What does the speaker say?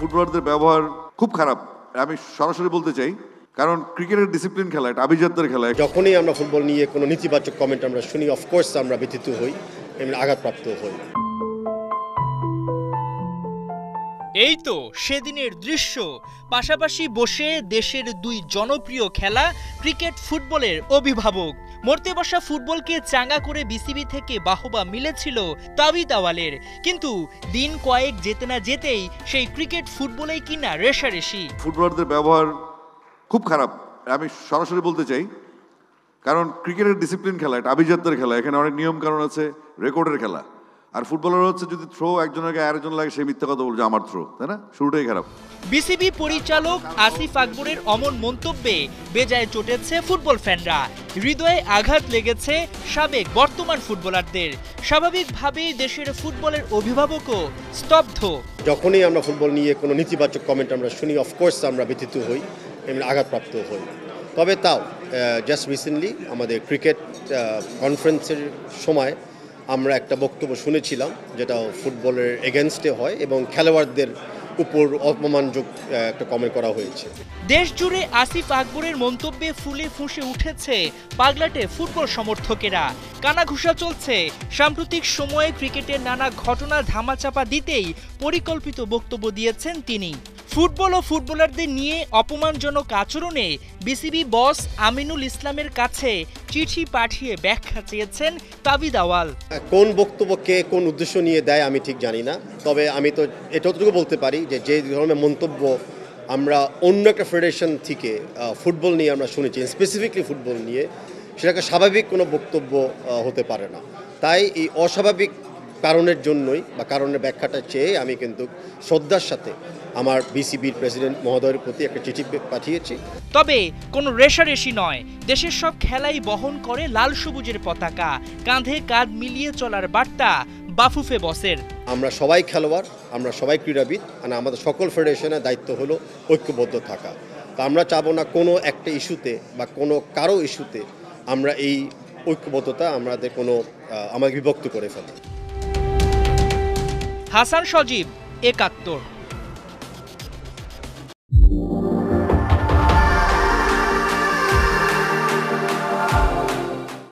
ফুটবলারদের ব্যবহার খুব খারাপ। আমি সরাসরি বলতে চাই, কারণ ক্রিকেটের ডিসিপ্লিন খেলা, এটা আভিজাত্যের খেলা। যখনই আমরা ফুটবল নিয়ে কোনো নেতিবাচক কমেন্ট আমরা শুনি, অফকোর্স আমরা ব্যথিত হই, এমনি আঘাতপ্রাপ্ত হই। এই তো সেদিনের দৃশ্য, পাশাপাশি বসে দেশের দুই জনপ্রিয় খেলা ক্রিকেট ফুটবলের অভিভাবক। মরতে বসা ফুটবলকে চাঙ্গা করে বিসিবি থেকে বাহবা মিলেছিল তাবিদ আওয়ালের, কিন্তু দিন কয়েক যেতে না যেতেই সেই ক্রিকেট ফুটবলেই কিনা রেশারেশি। ফুটবলারদের ব্যবহার খুব খারাপ। আমি সরাসরি বলতে চাই, কারণ ক্রিকেটের ডিসিপ্লিন খেলা, এটা আভিজাত্যের খেলা। এখানে অনেক নিয়ম কারণ আছে, রেকর্ডের খেলা। আর ফুটবলার হচ্ছে যদি থ্রো একজনের গায়ে আরেকজন লাগে, সেই মিথ্যা কথা বলছে আমার থ্রো, তাই না? শুরুটাই খারাপ। বিসিবি পরিচালক আসিফ আকবরের অমন মন্তব্যে বেজায় চটেছে ফুটবল ফ্যানরা। হৃদয়ে আঘাত লেগেছে সাবেক বর্তমান ফুটবলারদের। স্বাভাবিকভাবেই দেশের ফুটবলের অভিভাবকও স্তব্ধ। যখনই আমরা ফুটবল নিয়ে কোনো নেতিবাচক কমেন্ট আমরা শুনি, অফকোর্স আমরা ব্যথিত হই, এমনি আঘাতপ্রাপ্ত হই। তবে তাও জাস্ট রিসেন্টলি আমাদের ক্রিকেট কনফারেন্সের সময় আমরা একটা বক্তব্য শুনেছিলাম, যেটা ফুটবলের এগেনস্টে হয় এবং খেলোয়াড়দের উপর অপমানযোগ্য একটা কমেন্ট করা হয়েছে। দেশ জুড়ে আসিফ আকবরের মন্তব্যে ফুলে ফুঁসে উঠেছে পাগলাটে ফুটবল সমর্থকেরা। কানাঘুষা চলছে। সাম্প্রতিক সময়ে ক্রিকেটের নানা ঘটনা ধামাচাপা দিতেই পরিকল্পিত বক্তব্য দিয়েছেন তিনি। ফুটবল ও ফুটবলারদের নিয়ে অপমানজনক আচরণে বিসিবি বস আমিনুল ইসলামের কাছে চিঠি পাঠিয়ে ব্যাখ্যা চেয়েছেন তাবিদ আওয়াল। কোন বক্তব্য কে কোন উদ্দেশ্য নিয়ে দেয় আমি ঠিক জানি না, তবে আমি তো এতটুকু বলতে পারি যে ধরনের মন্তব্য আমরা অন্য একটা ফেডারেশন থেকে ফুটবল নিয়ে আমরা শুনেছি, স্পেসিফিকলি ফুটবল নিয়ে, সেটাকে স্বাভাবিক কোনো বক্তব্য হতে পারে না। তাই এই অস্বাভাবিক কারণের জন্যই বা কারণের ব্যাখ্যাটা চেয়ে আমি কিন্তু শ্রদ্ধার সাথে আমার বিসিবির প্রেসিডেন্ট মহোদয়ের প্রতি একটা চিঠি পাঠিয়েছি। তবে কোনো রেশারেশি নয়, দেশের সব খেলাই বহন করে লাল সবুজের পতাকা। কাঁধে কাঁধ মিলিয়ে চলার বার্তা বাফুফে বসের। আমরা সবাই খেলোয়াড়, আমরা সবাই ক্রীড়াবিদ, আর আমাদের সকল ফেডারেশনের দায়িত্ব হলো ঐক্যবদ্ধ থাকা। তো আমরা চাবো না কোনো একটা ইস্যুতে বা কারো ইস্যুতে আমরা এই ঐক্যবদ্ধতা আমাদের বিভক্ত করে ফেলি। হাসান সজীব, ৭১।